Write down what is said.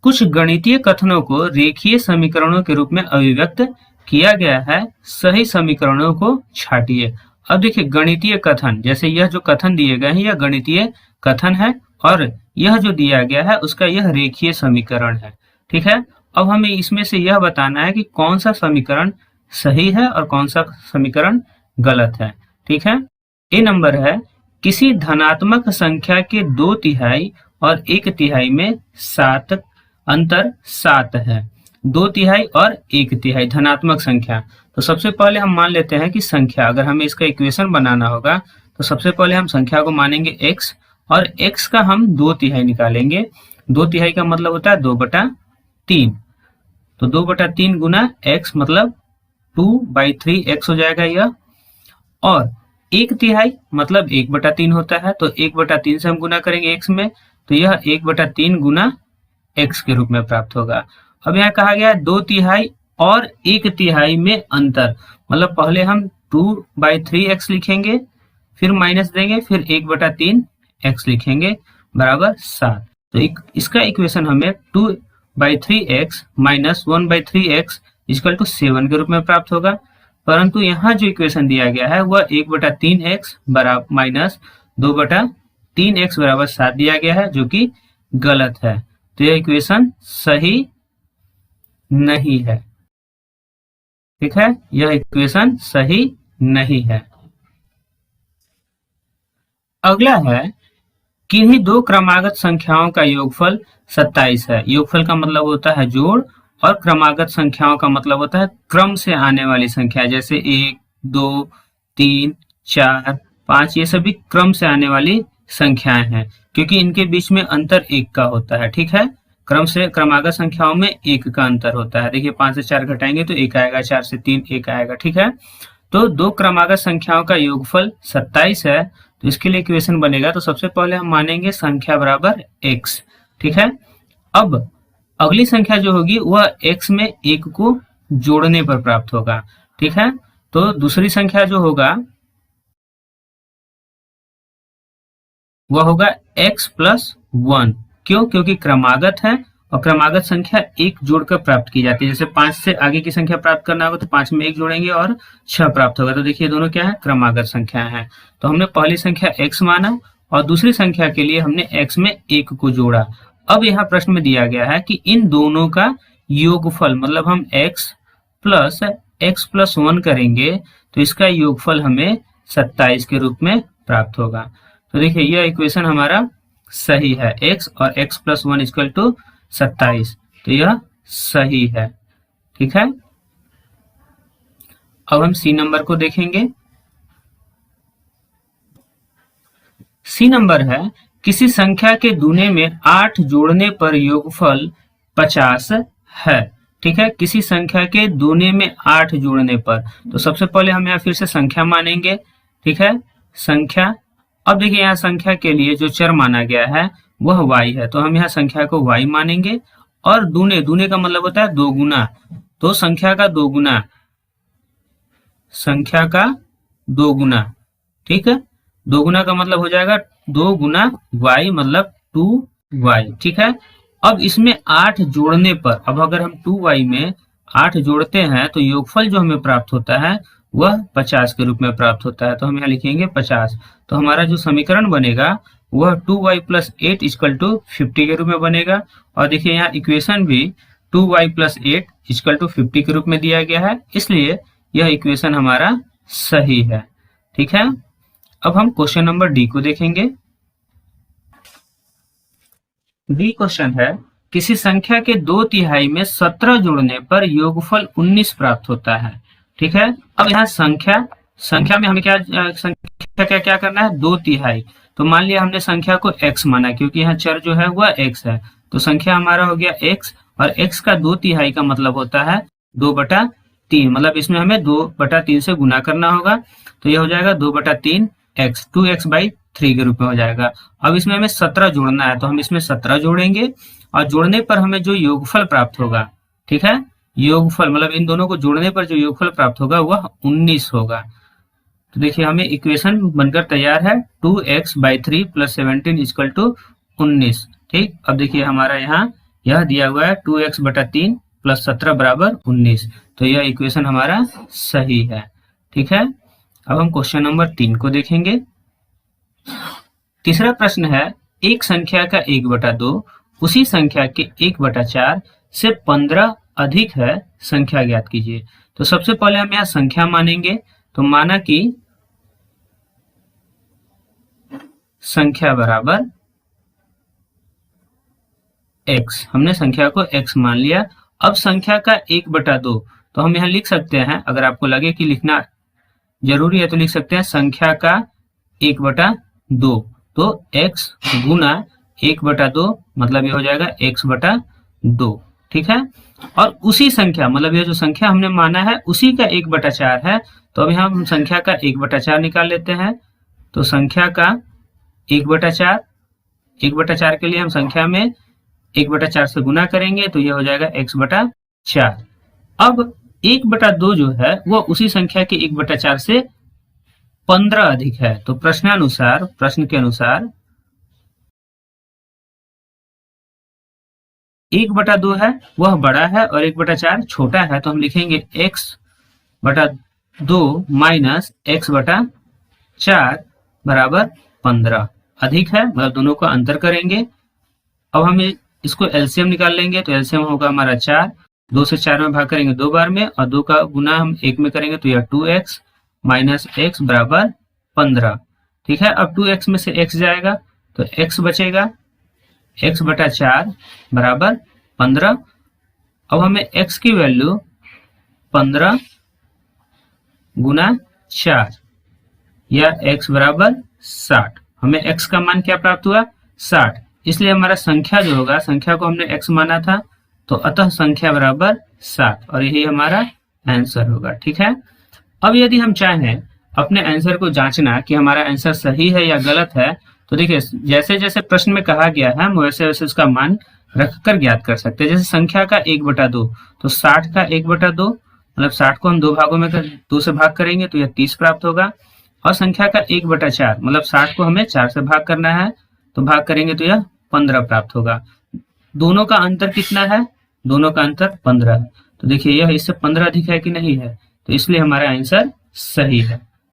कुछ गणितीय कथनों को रेखीय समीकरणों के रूप में अभिव्यक्त किया गया है, सही समीकरणों को छाटिए। अब देखिए गणितीय कथन, जैसे यह जो कथन दिए गए हैं यह गणितीय कथन है और यह जो दिया गया है उसका यह रेखीय समीकरण है। ठीक है, अब हमें इसमें से यह बताना है कि कौन सा समीकरण सही है और कौन सा समीकरण गलत है। ठीक है, ए नंबर है, किसी धनात्मक संख्या के 2/3 और 1/3 में अंतर 7 है। 2/3 और 1/3 धनात्मक संख्या। तो सबसे पहले हम मान लेते हैं कि संख्या, अगर हमें इसका इक्वेशन बनाना होगा तो सबसे पहले हम संख्या को मानेंगे x और x का हम 2/3 निकालेंगे। 2/3 का मतलब होता है 2/3। तो 2/3 गुना x मतलब 2/3x हो जाएगा यह। और 1/3 मतलब 1/3 होता है, तो 1/3 से हम गुना करेंगे x में, तो यह 1/3 गुना x के रूप में प्राप्त होगा। अब यहाँ कहा गया 2/3 और 1/3 में अंतर, मतलब पहले हम 2/3x लिखेंगे, फिर माइनस देंगे, फिर 1/3x लिखेंगे बराबर 7। तो इसका इक्वेशन हमें 2/3x minus 1/3x equal to 7 के रूप में प्राप्त होगा। परंतु यहाँ जो इक्वेशन दिया गया है वह 1/3x बराबर माइनस 2/3x बराबर 7 दिया गया है, जो कि गलत है। तो यह इक्वेशन सही नहीं है। ठीक है, यह इक्वेशन सही नहीं है। अगला है, किन्हीं दो क्रमागत संख्याओं का योगफल 27 है। योगफल का मतलब होता है जोड़ और क्रमागत संख्याओं का मतलब होता है क्रम से आने वाली संख्या, जैसे 1, 2, 3, 4, 5, ये सभी क्रम से आने वाली संख्याएं हैं, क्योंकि इनके बीच में अंतर 1 का होता है। ठीक है, क्रम से क्रमागत संख्याओं में 1 का अंतर होता है। देखिए 5 से 4 घटाएंगे तो 1 आएगा, 4 से 3 1 आएगा। ठीक है, तो दो क्रमागत संख्याओं का योगफल 27 है, तो इसके लिए इक्वेशन बनेगा। तो सबसे पहले हम मानेंगे संख्या बराबर x। ठीक है, अब अगली संख्या जो होगी वह x में 1 को जोड़ने पर प्राप्त होगा। ठीक है, तो दूसरी संख्या जो होगा वह होगा x प्लस 1। क्यों? क्योंकि क्रमागत है और क्रमागत संख्या 1 जोड़कर प्राप्त की जाती है। जैसे 5 से आगे की संख्या प्राप्त करना होगा तो 5 में 1 जोड़ेंगे और 6 प्राप्त होगा। तो देखिए दोनों क्या है, क्रमागत संख्या है। तो हमने पहली संख्या x माना और दूसरी संख्या के लिए हमने x में 1 को जोड़ा। अब यहाँ प्रश्न में दिया गया है कि इन दोनों का योगफल, मतलब हम x प्लस 1 करेंगे तो इसका योगफल हमें 27 के रूप में प्राप्त होगा। तो देखिए यह इक्वेशन हमारा सही है, x और x प्लस 1 इक्वल टू 27, तो यह सही है। ठीक है, अब हम सी नंबर को देखेंगे। सी नंबर है, किसी संख्या के दूने में 8 जोड़ने पर योगफल 50 है। ठीक है, किसी संख्या के दूने में 8 जोड़ने पर, तो सबसे पहले हम यहाँ फिर से संख्या मानेंगे। ठीक है, संख्या, अब देखिए यहाँ संख्या के लिए जो चर माना गया है वह y है, तो हम यहाँ संख्या को y मानेंगे। और दूने का मतलब होता है 2 गुना, तो संख्या का 2 गुना। ठीक है, 2 गुना का मतलब हो जाएगा 2 गुना y मतलब 2y। ठीक है, अब इसमें 8 जोड़ने पर, अब अगर हम 2y में 8 जोड़ते हैं तो योगफल जो हमें प्राप्त होता है वह 50 के रूप में प्राप्त होता है। तो हम यहाँ लिखेंगे 50। तो हमारा जो समीकरण बनेगा वह 2y प्लस 8 इक्वल टू 50 के रूप में बनेगा। और देखिए यहाँ इक्वेशन भी 2y प्लस 8 इक्वल टू 50 के रूप में दिया गया है, इसलिए यह इक्वेशन हमारा सही है। ठीक है, अब हम क्वेश्चन नंबर डी को देखेंगे। डी क्वेश्चन है, किसी संख्या के 2/3 में 17 जोड़ने पर योगफल 19 प्राप्त होता है। ठीक है, अब यहाँ संख्या में हमें क्या करना है, 2/3। तो मान लिया हमने संख्या को x माना, क्योंकि यहाँ चर जो है वह x है, तो संख्या हमारा हो गया x, और x का 2/3 का मतलब होता है 2/3, मतलब इसमें हमें 2/3 से गुना करना होगा, तो यह हो जाएगा 2/3x, 2x/3 के रूप में हो जाएगा। अब इसमें हमें 17 जोड़ना है, तो हम इसमें 17 जोड़ेंगे और जोड़ने पर हमें जो योगफल प्राप्त होगा, ठीक है, योगफल मतलब इन दोनों को जोड़ने पर जो योगफल प्राप्त होगा वह 19 होगा। तो देखिए हमें इक्वेशन बनकर तैयार है, 2x/3 + 17 = 19। ठीक, अब देखिए हमारा यहाँ यह दिया हुआ है 2x/3 प्लस 17 बराबर 19। तो यह इक्वेशन हमारा सही है। ठीक है, अब हम क्वेश्चन नंबर 3 को देखेंगे। तीसरा प्रश्न है, एक संख्या का 1/2 उसी संख्या के 1/4 से 15 अधिक है, संख्या ज्ञात कीजिए। तो सबसे पहले हम यहाँ संख्या मानेंगे। तो माना कि संख्या बराबर x, हमने संख्या को x मान लिया। अब संख्या का 1/2 तो हम यहाँ लिख सकते हैं, अगर आपको लगे कि लिखना जरूरी है तो लिख सकते हैं संख्या का 1/2। तो x गुना 1/2 मतलब ये हो जाएगा x/2। ठीक है, और उसी संख्या मतलब ये जो संख्या हमने माना है उसी का 1/4 है। तो अब यहाँ हम संख्या का 1/4 निकाल लेते हैं। तो संख्या का 1/4 के लिए हम संख्या में 1/4 से गुना करेंगे तो ये हो जाएगा x/4। अब 1/2 जो है वो उसी संख्या के 1/4 से 15 अधिक है। तो प्रश्न के अनुसार 1/2 है वह बड़ा है और 1/4 छोटा है। तो हम लिखेंगे x/2 माइनस x/4 बराबर 15। अधिक है मतलब दोनों का अंतर करेंगे। अब हम इसको एलसीएम निकाल लेंगे। तो एलसीएम होगा हमारा 4, 2 से 4 में भाग करेंगे 2 बार में, और 2 का गुना हम 1 में करेंगे तो यह 2x माइनस x बराबर 15। ठीक है, अब 2x में से x जाएगा तो x बचेगा, x/4 बराबर 15। अब हमें x की वैल्यू 15 गुना 4 या x बराबर 60। हमें x का मान क्या प्राप्त हुआ? 60। इसलिए हमारा संख्या जो होगा, संख्या को हमने x माना था तो अतः संख्या बराबर 60 और यही हमारा आंसर होगा। ठीक है, अब यदि हम चाहें अपने आंसर को जांचना कि हमारा आंसर सही है या गलत है, तो देखिए जैसे जैसे प्रश्न में कहा गया है हम वैसे वैसे उसका मान रखकर ज्ञात कर सकते हैं। जैसे संख्या का 1/2 तो 60 का 1/2 मतलब 60 को हम 2 भागों में 2 से भाग करेंगे तो यह 30 प्राप्त होगा। और संख्या का 1/4 मतलब 60 को हमें 4 से भाग करना है तो भाग करेंगे तो यह 15 प्राप्त होगा। दोनों का अंतर कितना है? दोनों का अंतर 15 है। तो देखिए यह इससे 15 अधिक है कि नहीं है, तो इसलिए हमारा आंसर सही है।